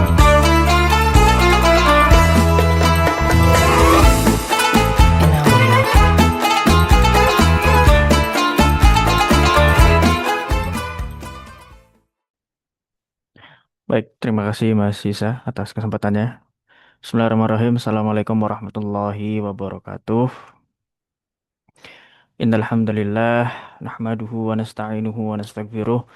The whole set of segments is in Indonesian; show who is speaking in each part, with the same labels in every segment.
Speaker 1: In audio.
Speaker 2: Baik, terima kasih Mas Sisa atas kesempatannya. Bismillahirrahmanirrahim. Assalamualaikum warahmatullahi wabarakatuh. Innal hamdalillah nahmaduhu wa nasta'inuhu wa nastaghfiruh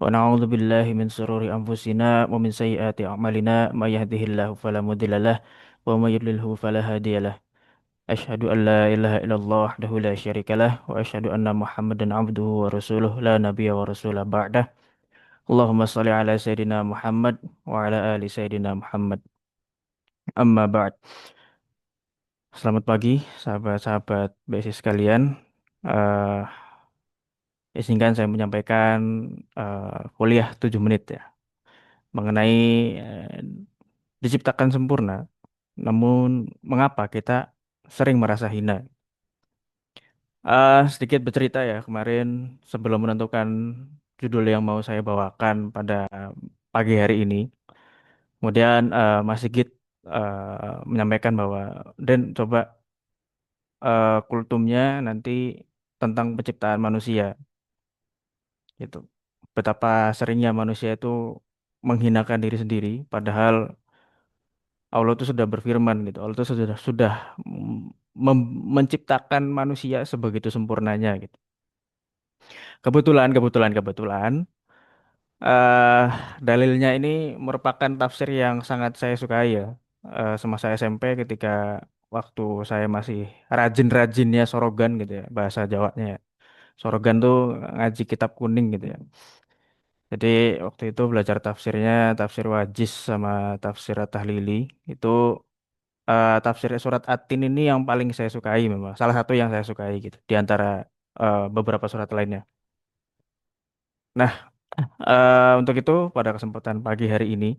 Speaker 2: wa na'udzu billahi min shururi anfusina wa min sayyiati a'malina may yahdihillahu fala mudhillalah wa may yudlilhu fala hadiyalah. Asyhadu an la ilaha illallah wahdahu la syarikalah wa asyhadu anna Muhammadan abduhu wa rasuluh la nabiyya wa rasulah ba'dah. Allahumma shalli ala sayyidina Muhammad wa ala ali sayyidina Muhammad. Amma ba'd. Selamat pagi, sahabat-sahabat BSI sekalian. Eh, Izinkan saya menyampaikan kuliah 7 menit ya mengenai eh, diciptakan sempurna. Namun mengapa kita sering merasa hina? Sedikit bercerita ya, kemarin sebelum menentukan judul yang mau saya bawakan pada pagi hari ini, kemudian Mas Sigit menyampaikan bahwa Dan coba kultumnya nanti tentang penciptaan manusia gitu. Betapa seringnya manusia itu menghinakan diri sendiri padahal Allah itu sudah berfirman gitu. Allah itu sudah menciptakan manusia sebegitu sempurnanya gitu. Kebetulan eh dalilnya ini merupakan tafsir yang sangat saya sukai ya. Semasa SMP ketika waktu saya masih rajin-rajinnya sorogan gitu ya bahasa Jawanya ya. Sorogan tuh ngaji kitab kuning gitu ya. Jadi waktu itu belajar tafsirnya, tafsir Wajiz sama tafsir At-Tahlili. Itu tafsir surat At-Tin ini yang paling saya sukai memang. Salah satu yang saya sukai gitu. Di antara beberapa surat lainnya. Nah, untuk itu pada kesempatan pagi hari ini,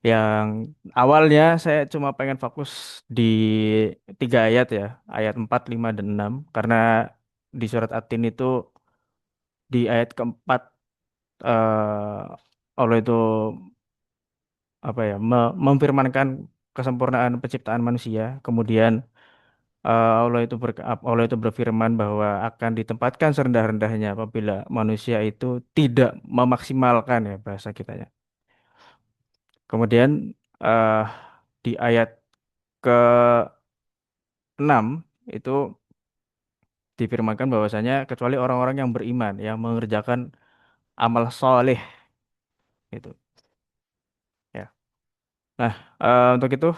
Speaker 2: yang awalnya saya cuma pengen fokus di 3 ayat ya. Ayat 4, 5, dan 6. Karena di surat At-Tin itu, di ayat keempat, Allah itu apa ya memfirmankan kesempurnaan penciptaan manusia. Kemudian Allah itu berfirman bahwa akan ditempatkan serendah-rendahnya apabila manusia itu tidak memaksimalkan ya bahasa kita ya. Kemudian eh, di ayat ke-6 itu difirmankan bahwasanya kecuali orang-orang yang beriman yang mengerjakan amal soleh itu ya. Nah, untuk itu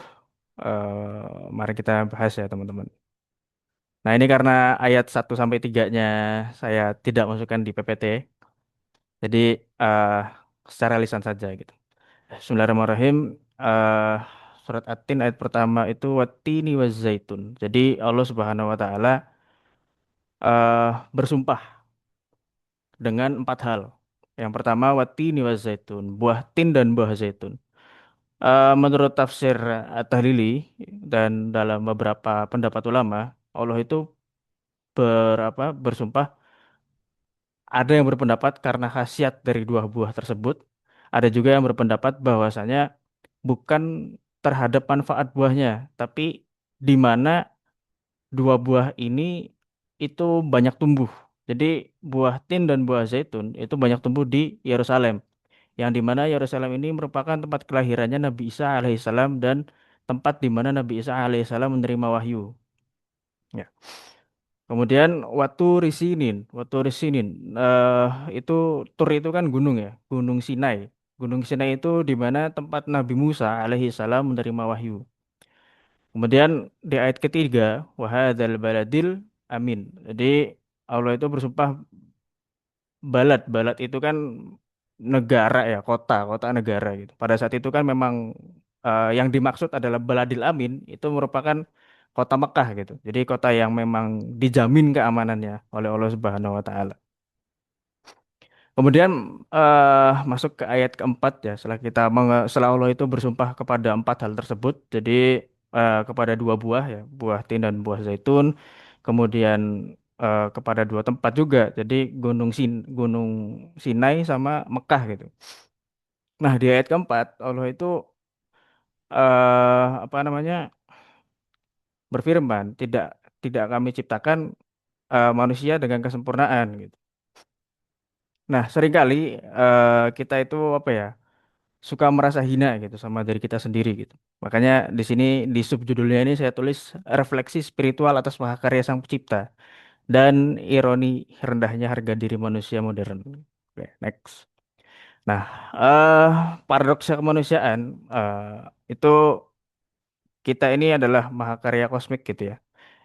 Speaker 2: mari kita bahas ya teman-teman. Nah, ini karena ayat 1 sampai 3-nya saya tidak masukkan di PPT, jadi eh, secara lisan saja gitu. Bismillahirrahmanirrahim. eh Surat At-Tin ayat pertama itu watini zaitun. Jadi Allah Subhanahu wa taala bersumpah dengan 4 hal. Yang pertama watini zaitun, buah tin dan buah zaitun. Menurut tafsir At-Tahlili dan dalam beberapa pendapat ulama, Allah itu bersumpah. Ada yang berpendapat karena khasiat dari dua buah tersebut. Ada juga yang berpendapat bahwasanya bukan terhadap manfaat buahnya, tapi di mana dua buah ini itu banyak tumbuh. Jadi buah tin dan buah zaitun itu banyak tumbuh di Yerusalem, yang di mana Yerusalem ini merupakan tempat kelahirannya Nabi Isa alaihissalam dan tempat di mana Nabi Isa alaihissalam menerima wahyu. Ya. Kemudian Watu Risinin, itu Tur itu kan gunung ya, Gunung Sinai. Gunung Sinai itu di mana tempat Nabi Musa alaihi salam menerima wahyu. Kemudian di ayat ketiga, wahadzal baladil amin. Jadi Allah itu bersumpah balad itu kan negara ya, kota negara gitu. Pada saat itu kan memang yang dimaksud adalah baladil amin itu merupakan kota Mekah gitu. Jadi kota yang memang dijamin keamanannya oleh Allah Subhanahu wa taala. Kemudian masuk ke ayat keempat ya, setelah Allah itu bersumpah kepada 4 hal tersebut, jadi kepada dua buah ya, buah tin dan buah zaitun, kemudian kepada dua tempat juga, jadi Gunung Sinai sama Mekah gitu. Nah, di ayat keempat Allah itu apa namanya berfirman, tidak tidak kami ciptakan manusia dengan kesempurnaan gitu. Nah, seringkali kita itu apa ya suka merasa hina gitu sama diri kita sendiri gitu. Makanya di sini di subjudulnya ini saya tulis refleksi spiritual atas mahakarya Sang Pencipta dan ironi rendahnya harga diri manusia modern. Oke, next. Nah, eh paradoks kemanusiaan itu kita ini adalah mahakarya kosmik gitu ya,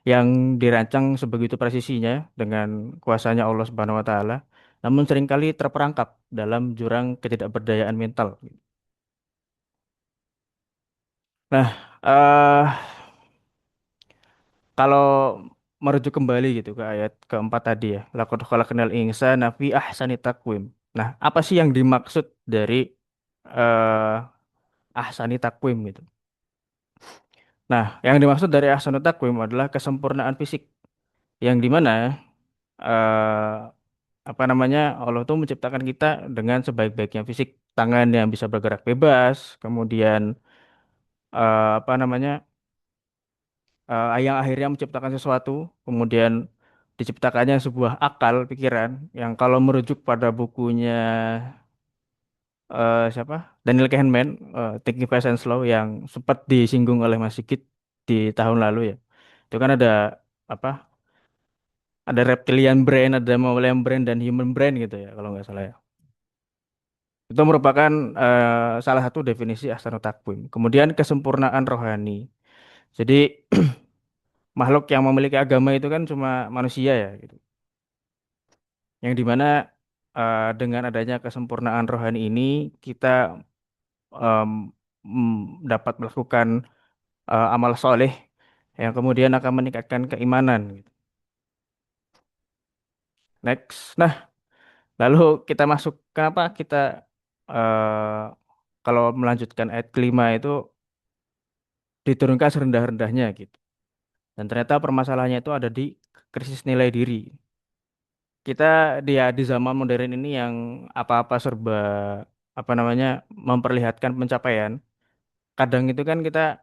Speaker 2: yang dirancang sebegitu presisinya dengan kuasanya Allah Subhanahu wa taala, namun seringkali terperangkap dalam jurang ketidakberdayaan mental. Nah, kalau merujuk kembali gitu ke ayat keempat tadi ya, laqad khalaqnal insana fi ahsani taqwim. Nah, apa sih yang dimaksud dari eh ahsani taqwim gitu? Nah, yang dimaksud dari ahsani taqwim adalah kesempurnaan fisik yang dimana eh apa namanya Allah tuh menciptakan kita dengan sebaik-baiknya fisik, tangan yang bisa bergerak bebas, kemudian apa namanya yang akhirnya menciptakan sesuatu, kemudian diciptakannya sebuah akal pikiran yang kalau merujuk pada bukunya siapa Daniel Kahneman, Thinking Fast and Slow yang sempat disinggung oleh Mas Sigit di tahun lalu ya, itu kan apa ada reptilian brain, ada mammalian brain dan human brain gitu ya kalau nggak salah ya. Itu merupakan salah satu definisi Ahsanut Takwim. Kemudian kesempurnaan rohani. Jadi makhluk yang memiliki agama itu kan cuma manusia ya gitu. Yang dimana dengan adanya kesempurnaan rohani ini kita em, dapat melakukan amal soleh yang kemudian akan meningkatkan keimanan gitu. Next. Nah, lalu kita masuk kenapa kita eh, kalau melanjutkan ayat kelima itu diturunkan serendah-rendahnya gitu. Dan ternyata permasalahannya itu ada di krisis nilai diri. Kita di zaman modern ini yang apa-apa serba apa namanya memperlihatkan pencapaian. Kadang itu kan kita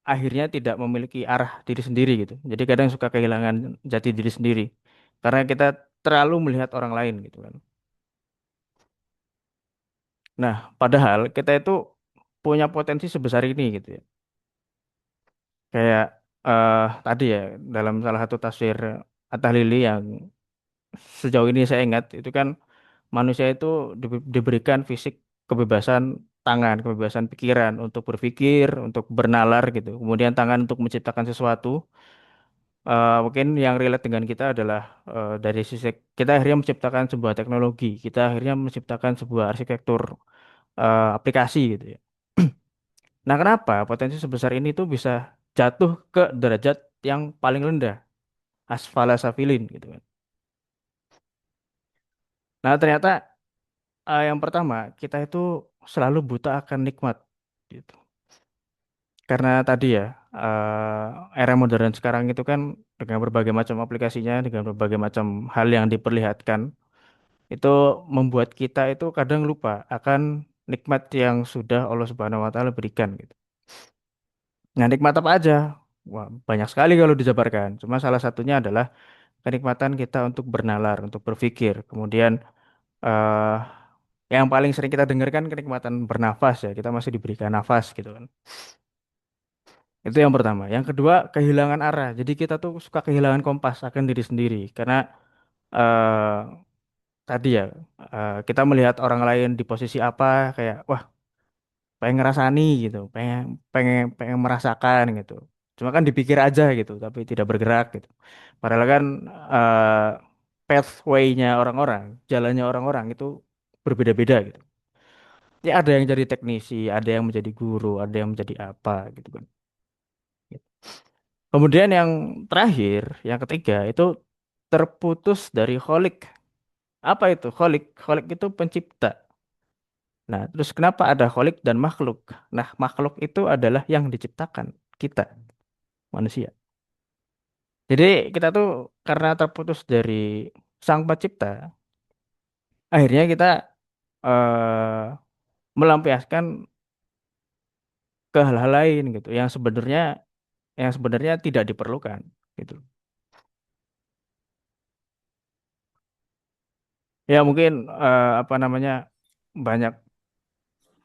Speaker 2: akhirnya tidak memiliki arah diri sendiri gitu. Jadi kadang suka kehilangan jati diri sendiri karena kita terlalu melihat orang lain gitu kan. Nah, padahal kita itu punya potensi sebesar ini gitu ya. Kayak tadi ya dalam salah satu tafsir At-Tahlili yang sejauh ini saya ingat itu kan manusia itu diberikan fisik kebebasan tangan, kebebasan pikiran untuk berpikir, untuk bernalar gitu. Kemudian tangan untuk menciptakan sesuatu. Mungkin yang relate dengan kita adalah dari sisi kita akhirnya menciptakan sebuah teknologi, kita akhirnya menciptakan sebuah arsitektur aplikasi gitu ya. Nah, kenapa potensi sebesar ini tuh bisa jatuh ke derajat yang paling rendah, asfala safilin gitu kan. Nah, ternyata yang pertama, kita itu selalu buta akan nikmat gitu. Karena tadi ya, era modern sekarang itu kan dengan berbagai macam aplikasinya, dengan berbagai macam hal yang diperlihatkan, itu membuat kita itu kadang lupa akan nikmat yang sudah Allah Subhanahu wa taala berikan gitu. Nah, nikmat apa aja? Wah, banyak sekali kalau dijabarkan. Cuma salah satunya adalah kenikmatan kita untuk bernalar, untuk berpikir. Kemudian eh yang paling sering kita dengarkan kenikmatan bernafas ya, kita masih diberikan nafas gitu kan. Itu yang pertama. Yang kedua, kehilangan arah. Jadi kita tuh suka kehilangan kompas akan diri sendiri karena eh tadi ya kita melihat orang lain di posisi apa kayak wah pengen ngerasani gitu, pengen pengen pengen merasakan gitu. Cuma kan dipikir aja gitu, tapi tidak bergerak gitu. Padahal kan pathway-nya orang-orang, jalannya orang-orang itu berbeda-beda gitu. Ya ada yang jadi teknisi, ada yang menjadi guru, ada yang menjadi apa gitu kan. Kemudian yang terakhir, yang ketiga itu terputus dari kholik. Apa itu kholik? Kholik itu pencipta. Nah, terus kenapa ada kholik dan makhluk? Nah, makhluk itu adalah yang diciptakan kita, manusia. Jadi kita tuh karena terputus dari sang pencipta, akhirnya kita melampiaskan ke hal-hal lain gitu yang sebenarnya tidak diperlukan gitu. Ya mungkin apa namanya banyak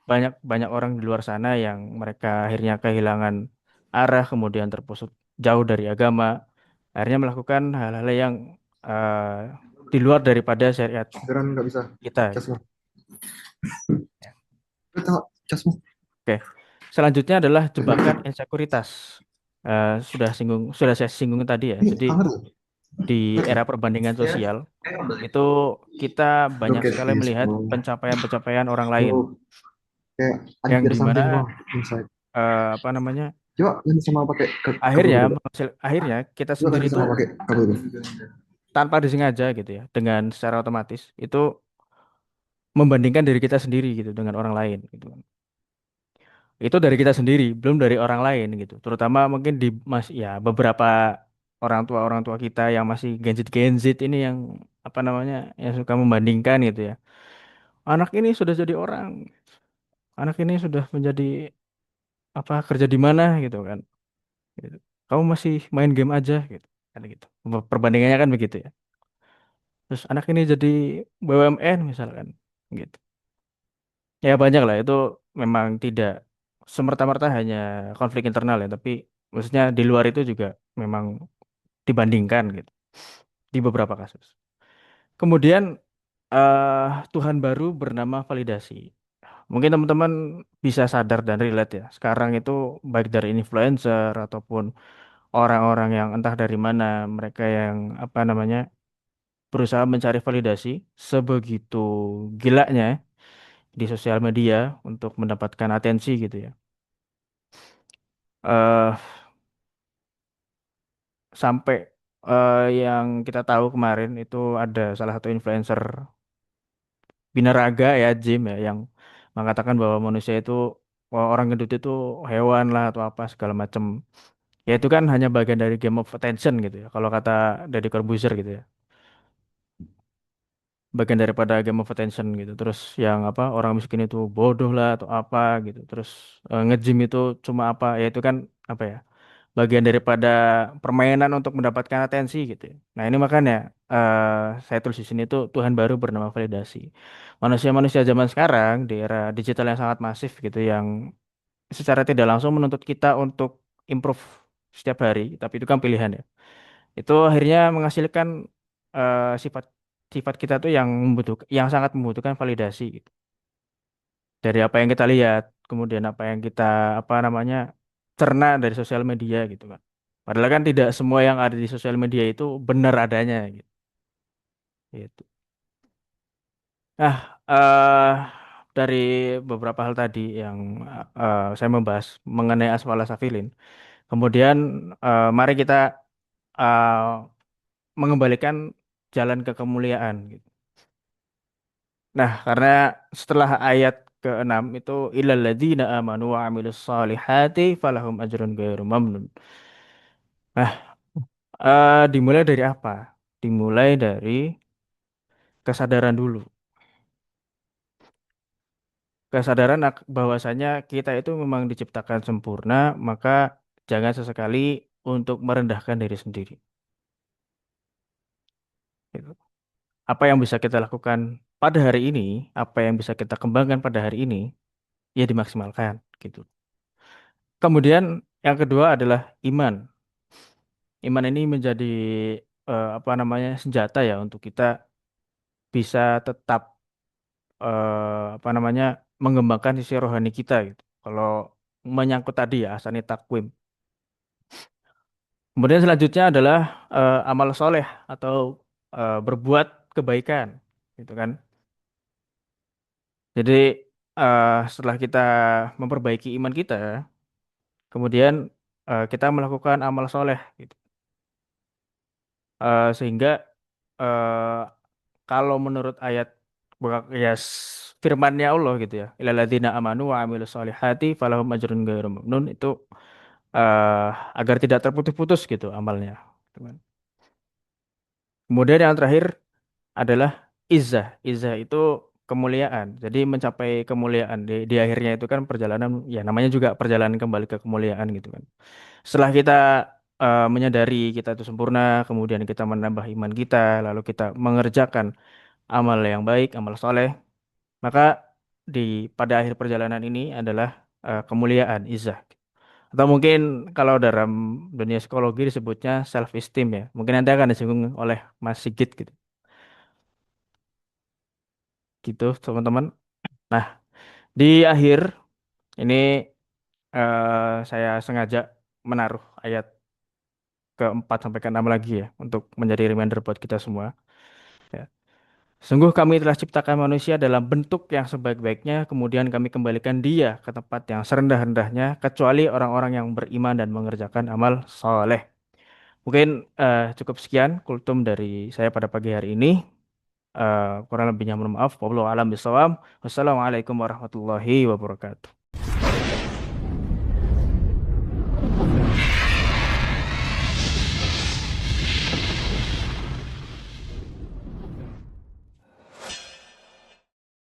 Speaker 2: banyak banyak orang di luar sana yang mereka akhirnya kehilangan arah kemudian terpusat jauh dari agama akhirnya melakukan hal-hal yang eh, di luar daripada syariat
Speaker 1: Beneran nggak bisa
Speaker 2: kita
Speaker 1: casmu.
Speaker 2: gitu. Ya.
Speaker 1: Lu tengok casmu.
Speaker 2: Oke. Selanjutnya adalah jebakan insekuritas. Sudah saya singgung tadi ya.
Speaker 1: Ini
Speaker 2: Jadi
Speaker 1: hangat tuh.
Speaker 2: di era perbandingan sosial itu kita banyak
Speaker 1: Look at
Speaker 2: sekali
Speaker 1: this,
Speaker 2: melihat
Speaker 1: bro.
Speaker 2: pencapaian-pencapaian orang lain
Speaker 1: Bro, kayak
Speaker 2: yang
Speaker 1: anjir
Speaker 2: dimana
Speaker 1: something wrong inside.
Speaker 2: apa namanya
Speaker 1: Coba ganti sama pakai kabel
Speaker 2: akhirnya
Speaker 1: gue coba.
Speaker 2: akhirnya kita
Speaker 1: Coba
Speaker 2: sendiri
Speaker 1: ganti
Speaker 2: tuh
Speaker 1: sama pakai kabel gue.
Speaker 2: tanpa disengaja gitu ya dengan secara otomatis itu membandingkan diri kita sendiri gitu dengan orang lain gitu kan. Itu dari kita sendiri belum dari orang lain gitu terutama mungkin di mas ya beberapa orang tua kita yang masih Gen Z ini yang apa namanya yang suka membandingkan gitu ya anak ini sudah jadi orang anak ini sudah menjadi apa kerja di mana gitu kan gitu. Kamu masih main game aja gitu kan gitu perbandingannya kan begitu ya terus anak ini jadi BUMN misalkan gitu ya banyak lah itu memang tidak semerta-merta hanya konflik internal ya tapi maksudnya di luar itu juga memang dibandingkan gitu di beberapa kasus kemudian eh Tuhan baru bernama validasi mungkin teman-teman bisa sadar dan relate ya sekarang itu baik dari influencer ataupun orang-orang yang entah dari mana mereka yang apa namanya berusaha mencari validasi sebegitu gilanya di sosial media untuk mendapatkan atensi gitu ya. eh Sampai yang kita tahu kemarin itu ada salah satu influencer binaraga ya Jim ya yang mengatakan bahwa manusia itu bahwa orang gendut itu hewan lah atau apa segala macam. Ya itu kan hanya bagian dari game of attention gitu ya. Kalau kata Deddy Corbuzier gitu ya. Bagian daripada game of attention gitu. Terus yang apa orang miskin itu bodoh lah atau apa gitu. Terus nge-gym itu cuma apa ya itu kan apa ya bagian daripada permainan untuk mendapatkan atensi gitu ya. Nah ini makanya eh saya tulis di sini tuh Tuhan baru bernama validasi. Manusia-manusia zaman sekarang di era digital yang sangat masif gitu yang secara tidak langsung menuntut kita untuk improve setiap hari. Tapi itu kan pilihan ya. Itu akhirnya menghasilkan sifat sifat kita tuh yang yang sangat membutuhkan validasi gitu. Dari apa yang kita lihat, kemudian apa yang kita apa namanya cerna dari sosial media gitu kan. Padahal kan tidak semua yang ada di sosial media itu benar adanya gitu. Gitu. Nah, dari beberapa hal tadi yang saya membahas mengenai Aswala Safilin. Kemudian mari kita eh, mengembalikan jalan ke kemuliaan gitu. Nah, karena setelah ayat ke-6 itu illal ladzina amanu wa amilus solihati falahum ajrun ghairu mamnun. Nah, dimulai dari apa? Dimulai dari kesadaran dulu. Kesadaran bahwasanya kita itu memang diciptakan sempurna, maka jangan sesekali untuk merendahkan diri sendiri. Gitu. Apa yang bisa kita lakukan pada hari ini, apa yang bisa kita kembangkan pada hari ini, ya dimaksimalkan gitu. Kemudian yang kedua adalah iman. Iman ini menjadi apa namanya senjata ya untuk kita bisa tetap apa namanya mengembangkan sisi rohani kita gitu. Kalau menyangkut tadi ya asani takwim. Kemudian selanjutnya adalah amal soleh atau berbuat kebaikan, gitu kan. Jadi setelah kita memperbaiki iman kita, kemudian kita melakukan amal soleh, gitu. Sehingga eh, kalau menurut ayat ya firmannya Allah gitu ya, illalladzina amanu wa amilus solihati falahum ajrun ghairu mamnun itu eh, agar tidak terputus-putus gitu amalnya. Gitu kan. Kemudian yang terakhir adalah izzah. Izzah itu kemuliaan. Jadi mencapai kemuliaan di akhirnya itu kan perjalanan, ya namanya juga perjalanan kembali ke kemuliaan gitu kan. Setelah kita menyadari kita itu sempurna, kemudian kita menambah iman kita, lalu kita mengerjakan amal yang baik, amal soleh, maka di pada akhir perjalanan ini adalah kemuliaan, izah. Atau mungkin kalau dalam dunia psikologi disebutnya self esteem ya. Mungkin nanti akan disinggung oleh Mas Sigit gitu. Gitu, teman-teman. Nah, di akhir ini saya sengaja menaruh ayat keempat sampai keenam lagi ya untuk menjadi reminder buat kita semua. Ya. Sungguh kami telah ciptakan manusia dalam bentuk yang sebaik-baiknya, kemudian kami kembalikan dia ke tempat yang serendah-rendahnya, kecuali orang-orang yang beriman dan mengerjakan amal soleh. Mungkin cukup sekian kultum dari saya pada pagi hari ini. Kurang lebihnya mohon maaf. Wallahu a'lam bishawab. Wassalamualaikum warahmatullahi wabarakatuh.